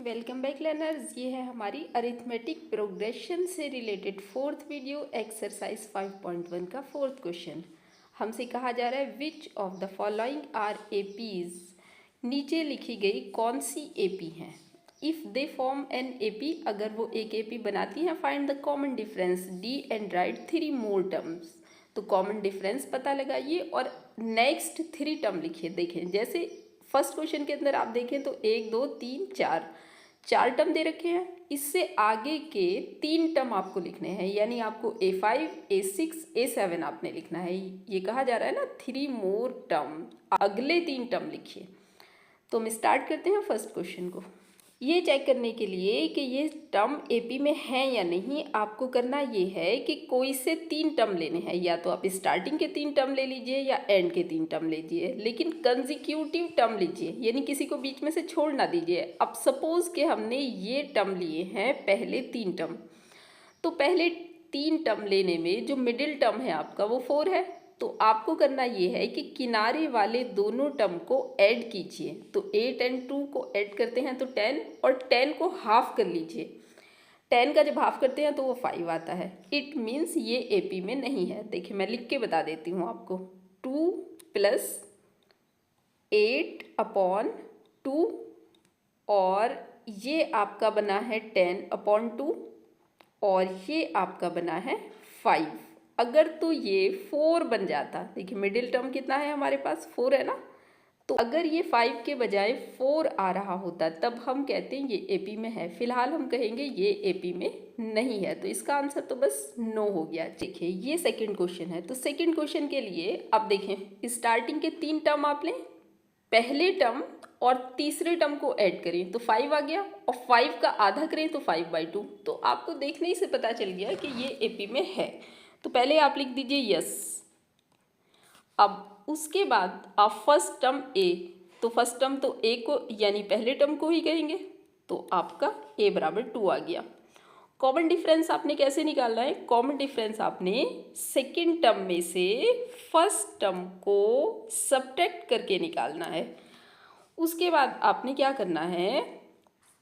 Welcome back learners. ये है हमारी अरिथमेटिक प्रोग्रेशन से रिलेटेड फोर्थ वीडियो एक्सरसाइज 5.1 का फोर्थ क्वेश्चन। हमसे कहा जा रहा है which of the following are APs. नीचे लिखी गई कौन सी एपी हैं। If they form an AP, अगर वो एक एपी बनाती हैं, find the common difference D and write 3 more terms. तो कॉमन डिफरेंस पता लगाइए और नेक्स्ट 3 टर्म लिखिए। देखें जैसे फर्स्ट क्वेश्चन के अंदर आप देखें तो 1 2 3 4 टर्म दे रखे हैं। इससे आगे के 3 टर्म आपको लिखने हैं, यानी आपको A5 A6 A7 आपने लिखना है। ये कहा जा रहा है ना 3 मोर टर्म, अगले 3 टर्म लिखिए। तो हम स्टार्ट करते हैं फर्स्ट क्वेश्चन को। ये चेक करने के लिए कि ये टर्म एपी में है या नहीं, आपको करना ये है कि कोई से 3 टर्म लेने हैं। या तो आप स्टार्टिंग के 3 टर्म ले लीजिए या एंड के 3 टर्म लीजिए, लेकिन कंजिक्यूटिव टर्म लीजिए, यानी किसी को बीच में से छोड़ ना दीजिए। अब सपोज कि हमने ये टर्म लिए हैं पहले 3 टर्म, तो पहले 3 टर्म लेने में जो मिडिल टर्म है आपका वो 4 है। तो आपको करना ये है कि किनारे वाले दोनों टर्म को ऐड कीजिए। तो 8 एंड 2 को ऐड करते हैं तो 10, और 10 को हाफ कर लीजिए। 10 का जब हाफ करते हैं तो वो 5 आता है। इट मीन्स ये एपी में नहीं है। देखिए मैं लिख के बता देती हूँ आपको। 2 + 8/2 और ये आपका बना है 10/2 और ये आपका बना है 5। अगर तो ये 4 बन जाता, देखिए मिडिल टर्म कितना है हमारे पास, 4 है ना। तो अगर ये 5 के बजाय 4 आ रहा होता तब हम कहते हैं ये एपी में है। फिलहाल हम कहेंगे ये एपी में नहीं है। तो इसका आंसर तो बस नो हो गया। देखिए ये सेकंड क्वेश्चन है। तो सेकंड क्वेश्चन के लिए अब देखें, स्टार्टिंग के 3 टर्म आप लें, पहले टर्म और तीसरे टर्म को ऐड करें तो 5 आ गया, और 5 का आधा करें तो 5/2। तो आपको देखने ही से पता चल गया कि ये एपी में है। तो पहले आप लिख दीजिए यस। अब उसके बाद आप फर्स्ट टर्म ए, तो फर्स्ट टर्म तो ए को यानी पहले टर्म को ही कहेंगे, तो आपका a = 2 आ गया। कॉमन डिफरेंस आपने कैसे निकालना है? कॉमन डिफरेंस आपने सेकेंड टर्म में से फर्स्ट टर्म को सब्ट्रैक्ट करके निकालना है। उसके बाद आपने क्या करना है,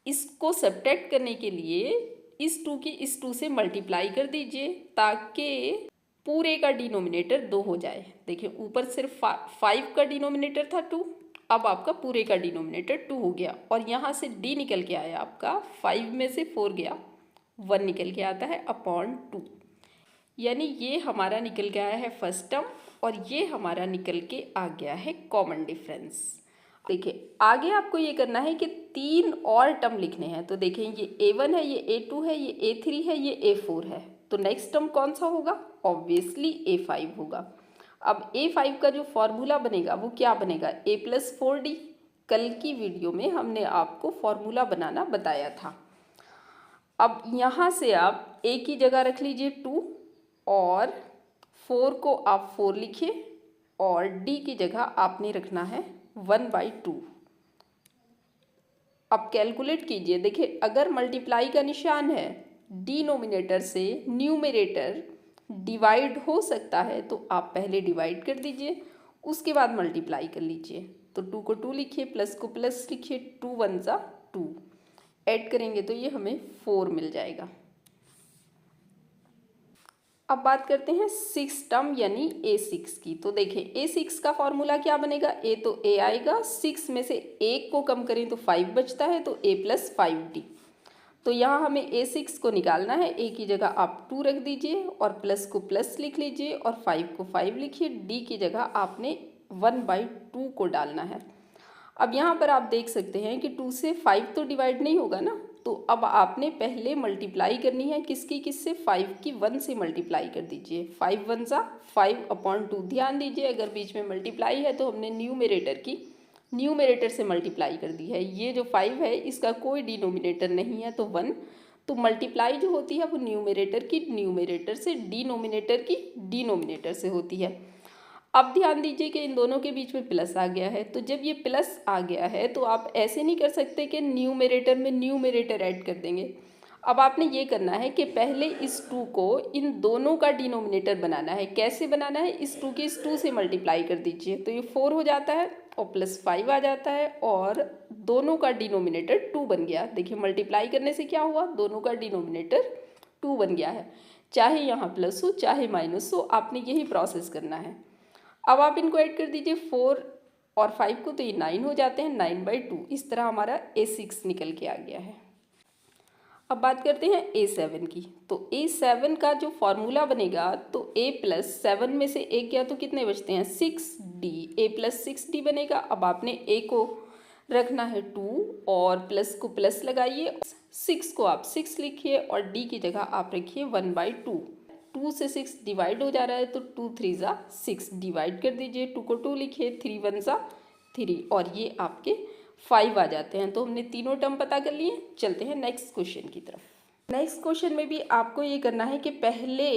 इसको सब्ट्रैक्ट करने के लिए इस 2 की इस 2 से मल्टीप्लाई कर दीजिए ताकि पूरे का डिनोमिनेटर 2 हो जाए। देखिए ऊपर सिर्फ 5 का डिनोमिनेटर था 2, अब आपका पूरे का डिनोमिनेटर 2 हो गया। और यहाँ से d निकल के आया आपका, 5 में से 4 गया, 1 निकल के आता है /2। यानी ये हमारा निकल के आया है फर्स्ट टर्म और ये हमारा निकल के आ गया है कॉमन डिफरेंस। देखिए आगे आपको ये करना है कि 3 और टर्म लिखने हैं। तो देखें ये A1 है, ये A2 है, ये A3 है, ये A4 है। तो नेक्स्ट टर्म कौन सा होगा? ऑब्वियसली A5 होगा। अब A5 का जो फॉर्मूला बनेगा वो क्या बनेगा? A + 4D। कल की वीडियो में हमने आपको फॉर्मूला बनाना बताया था। अब यहाँ से आप A की जगह रख लीजिए 2 और 4 को आप 4 लिखिए, और D की जगह आपने रखना है 1/2। अब कैलकुलेट कीजिए। देखिए अगर मल्टीप्लाई का निशान है, डिनोमिनेटर से न्यूमरेटर डिवाइड हो सकता है, तो आप पहले डिवाइड कर दीजिए, उसके बाद मल्टीप्लाई कर लीजिए। तो 2 को 2 लिखिए, प्लस को प्लस लिखिए, 2 × 1 = 2। ऐड करेंगे तो ये हमें 4 मिल जाएगा। अब बात करते हैं 6 टर्म यानी A6 की। तो देखें A6 का फॉर्मूला क्या बनेगा? A तो A आएगा, 6 में से 1 को कम करें तो 5 बचता है, तो A + 5D। तो यहाँ हमें A6 को निकालना है। A की जगह आप 2 रख दीजिए और प्लस को प्लस लिख लीजिए और 5 को 5 लिखिए। D की जगह आपने 1/2 को डालना है। अब यहाँ पर आप देख सकते हैं कि 2 से 5 तो डिवाइड नहीं होगा ना, तो अब आपने पहले मल्टीप्लाई करनी है किसकी किससे? 5 की 1 से मल्टीप्लाई कर दीजिए। 5 × 1 = 5/2। ध्यान दीजिए अगर बीच में मल्टीप्लाई है तो हमने न्यूमरेटर से मल्टीप्लाई कर दी है। ये जो 5 है इसका कोई डिनोमिनेटर नहीं है, तो 1। तो मल्टीप्लाई जो होती है वो न्यूमरेटर की न्यूमरेटर से, डिनोमिनेटर की डिनोमिनेटर से होती है। अब ध्यान दीजिए कि इन दोनों के बीच में प्लस आ गया है। तो जब ये प्लस आ गया है तो आप ऐसे नहीं कर सकते कि न्यूमरेटर में न्यूमरेटर ऐड कर देंगे। अब आपने ये करना है कि पहले इस 2 को इन दोनों का डिनोमिनेटर बनाना है। कैसे बनाना है? इस 2 की इस 2 से मल्टीप्लाई कर दीजिए, तो ये 4 हो जाता है, और प्लस 5 आ जाता है और दोनों का डिनोमिनेटर 2 बन गया। देखिए मल्टीप्लाई करने से क्या हुआ, दोनों का डिनोमिनेटर 2 बन गया है। चाहे यहाँ प्लस हो चाहे माइनस हो, आपने यही प्रोसेस करना है। अब आप इनको ऐड कर दीजिए 4 और 5 को, तो ये 9 हो जाते हैं, 9/2। इस तरह हमारा A6 निकल के आ गया है। अब बात करते हैं A7 की। तो A7 का जो फॉर्मूला बनेगा, तो A प्लस 7 में से एक गया तो कितने बचते हैं, 6D। A प्लस 6D बनेगा। अब आपने A को रखना है 2 और प्लस को प्लस लगाइए, 6 को आप 6 लिखिए और D की जगह आप रखिए 1/2। 2 से 6 डिवाइड हो जा रहा है तो 2 3 ज़ा 6 डिवाइड कर दीजिए, 2 को 2 लिखिए, 3 1 ज़ा 3 और ये आपके 5 आ जाते हैं। तो हमने तीनों टर्म पता कर लिए। चलते हैं नेक्स्ट क्वेश्चन की तरफ। नेक्स्ट क्वेश्चन में भी आपको ये करना है कि पहले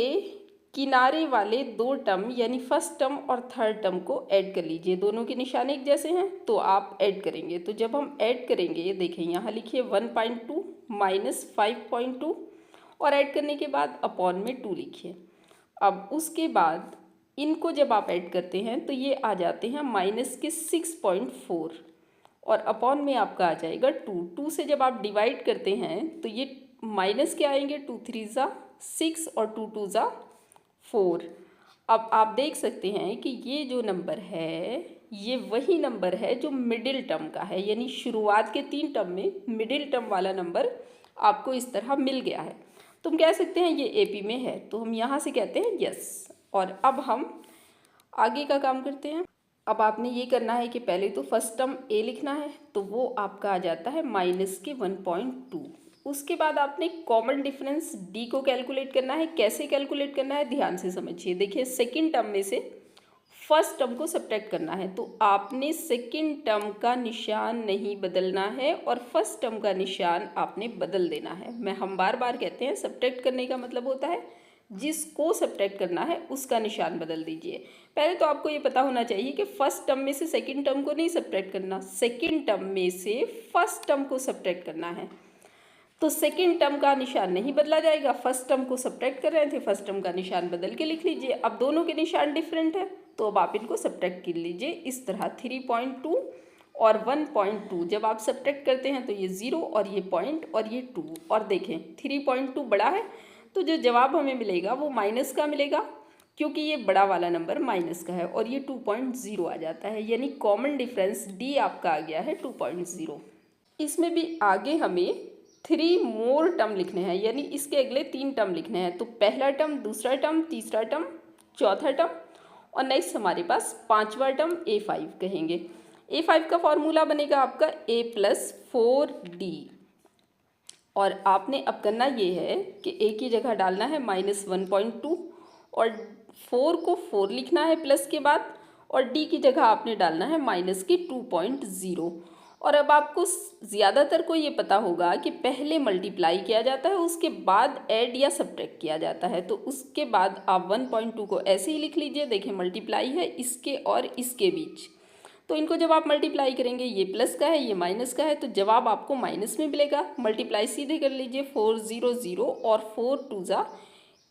किनारे वाले दो टर्म यानी फर्स्ट टर्म और थर्ड टर्म को ऐड कर लीजिए। दोनों के निशान एक जैसे हैं तो आप ऐड करेंगे। तो जब हम ऐड करेंगे, देखें यहाँ लिखिए 1.2 माइनस 5.2 और ऐड करने के बाद अपॉन में 2 लिखिए। अब उसके बाद इनको जब आप ऐड करते हैं तो ये आ जाते हैं माइनस के 6.4 और अपॉन में आपका आ जाएगा 2 से जब आप डिवाइड करते हैं तो ये माइनस के आएंगे, 2 3 ज़ा 6 और 2 2 ज़ा 4। अब आप देख सकते हैं कि ये जो नंबर है ये वही नंबर है जो मिडिल टर्म का है, यानी शुरुआत के 3 टर्म में मिडिल टर्म वाला नंबर आपको इस तरह मिल गया है। तुम कह सकते हैं ये AP में है, तो हम यहाँ से कहते हैं यस। और अब हम आगे का काम करते हैं। अब आपने ये करना है कि पहले तो फर्स्ट टर्म A लिखना है, तो वो आपका आ जाता है माइनस के 1.2। उसके बाद आपने कॉमन डिफरेंस D को कैलकुलेट करना है। कैसे कैलकुलेट करना है ध्यान से समझिए। देखिए सेकंड टर्म में से फर्स्ट टर्म को सब्ट्रैक्ट करना है, तो आपने सेकंड टर्म का निशान नहीं बदलना है और फर्स्ट टर्म का निशान आपने बदल देना है। हम बार बार कहते हैं सब्ट्रैक्ट करने का मतलब होता है जिसको सब्ट्रैक्ट करना है उसका निशान बदल दीजिए। पहले तो आपको ये पता होना चाहिए कि फर्स्ट टर्म में से सेकंड टर्म को नहीं सब्ट्रैक्ट करना, सेकंड टर्म में से फर्स्ट टर्म को सब्ट्रैक्ट करना है। तो सेकंड टर्म का निशान नहीं बदला जाएगा। फर्स्ट टर्म को सब्ट्रैक्ट कर रहे थे, फर्स्ट टर्म का निशान बदल के लिख लीजिए। अब दोनों के निशान डिफरेंट है तो अब आप इनको सब्ट्रैक्ट कर लीजिए इस तरह। 3.2 और 1.2 जब आप सब्ट्रैक्ट करते हैं तो ये 0 और ये पॉइंट और ये 2। और देखें 3.2 बड़ा है तो जो जवाब हमें मिलेगा वो माइनस का मिलेगा, क्योंकि ये बड़ा वाला नंबर माइनस का है और ये 2.0 आ जाता है, यानी कॉमन डिफरेंस D आपका आ गया है 2.0। इसमें भी आगे हमें 3 मोर टर्म लिखने हैं, यानी इसके अगले 3 टर्म लिखने हैं। तो पहला टर्म, दूसरा टर्म, तीसरा टर्म, चौथा टर्म और नेक्स्ट हमारे पास 5वां टर्म A5 कहेंगे। A5 का फॉर्मूला बनेगा आपका A प्लस 4D। और आपने अब करना ये है कि A की जगह डालना है माइनस 1.2 और 4 को 4 लिखना है प्लस के बाद, और D की जगह आपने डालना है माइनस की 2.0। और अब आपको ज़्यादातर को ये पता होगा कि पहले मल्टीप्लाई किया जाता है उसके बाद ऐड या सब्ट्रैक्ट किया जाता है। तो उसके बाद आप 1.2 को ऐसे ही लिख लीजिए। देखिए मल्टीप्लाई है इसके और इसके बीच, तो इनको जब आप मल्टीप्लाई करेंगे, ये प्लस का है ये माइनस का है, तो जवाब आपको माइनस में मिलेगा। मल्टीप्लाई सीधे कर लीजिए, 4 0 0 और 4 2 ज़ा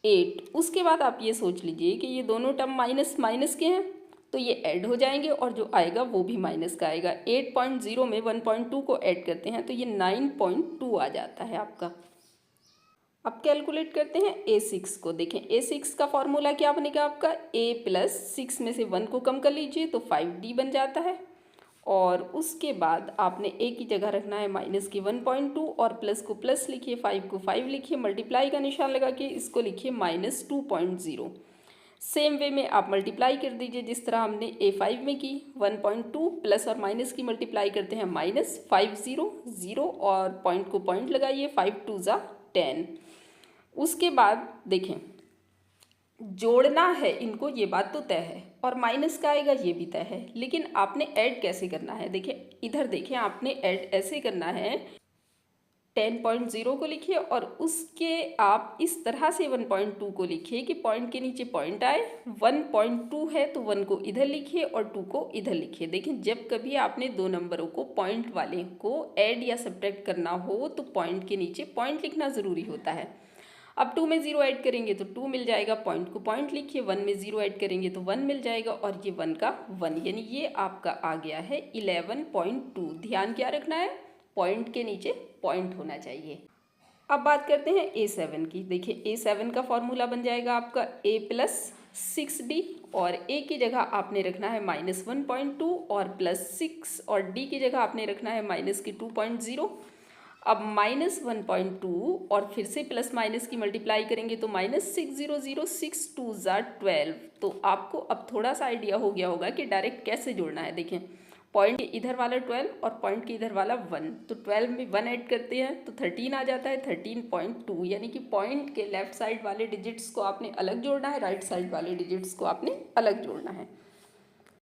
8। उसके बाद आप ये सोच लीजिए कि ये दोनों टर्म माइनस माइनस के हैं तो ये ऐड हो जाएंगे और जो आएगा वो भी माइनस का आएगा। 8.0 में 1.2 को ऐड करते हैं तो ये 9.2 आ जाता है आपका। अब कैलकुलेट करते हैं A6 को। देखें A6 का फॉर्मूला क्या बनेगा आपका, A प्लस 6 में से 1 को कम कर लीजिए तो 5D बन जाता है। और उसके बाद आपने A की जगह रखना है माइनस की 1.2 और प्लस को प्लस लिखिए, 5 को 5 लिखिए, मल्टीप्लाई का निशान लगा के इसको लिखिए माइनस 2.0। सेम वे में आप मल्टीप्लाई कर दीजिए जिस तरह हमने A5 में की। 1.2 प्लस और माइनस की मल्टीप्लाई करते हैं माइनस 5 0 0 और पॉइंट को पॉइंट लगाइए, 5 2 ज़ा 10। उसके बाद देखें जोड़ना है इनको, ये बात तो तय है, और माइनस का आएगा ये भी तय है, लेकिन आपने ऐड कैसे करना है। देखिए इधर देखें, आपने ऐड ऐसे करना है, 10.0 को लिखिए और उसके आप इस तरह से 1.2 को लिखिए कि पॉइंट के नीचे पॉइंट आए। 1.2 है तो 1 को इधर लिखिए और 2 को इधर लिखिए। देखिए जब कभी आपने दो नंबरों को पॉइंट वाले को ऐड या सब्ट्रैक्ट करना हो तो पॉइंट के नीचे पॉइंट लिखना ज़रूरी होता है। अब 2 में 0 ऐड करेंगे तो 2 मिल जाएगा, पॉइंट को पॉइंट लिखिए, 1 में 0 ऐड करेंगे तो 1 मिल जाएगा और ये 1 का 1, यानी ये आपका आ गया है 11.2। ध्यान क्या रखना है, पॉइंट के नीचे पॉइंट होना चाहिए। अब बात करते हैं A7 की। देखिए A7 का फॉर्मूला बन जाएगा आपका A प्लस 6D और A की जगह आपने रखना है -1.2 और +6 और D की जगह आपने रखना है -2.0। अब -1.2 और फिर से प्लस माइनस की मल्टीप्लाई करेंगे तो -60062 तो आपको अब थोड़ा सा आइडिया हो गया होगा कि डायरेक्ट कैसे जोड़ना है। देखें पॉइंट के इधर वाला 12 और पॉइंट के इधर वाला 1, तो 12 में 1 ऐड करते हैं तो 13 आ जाता है, 13.2, यानी कि पॉइंट के लेफ्ट साइड वाले डिजिट्स को आपने अलग जोड़ना है, राइट साइड वाले डिजिट्स को आपने अलग जोड़ना है।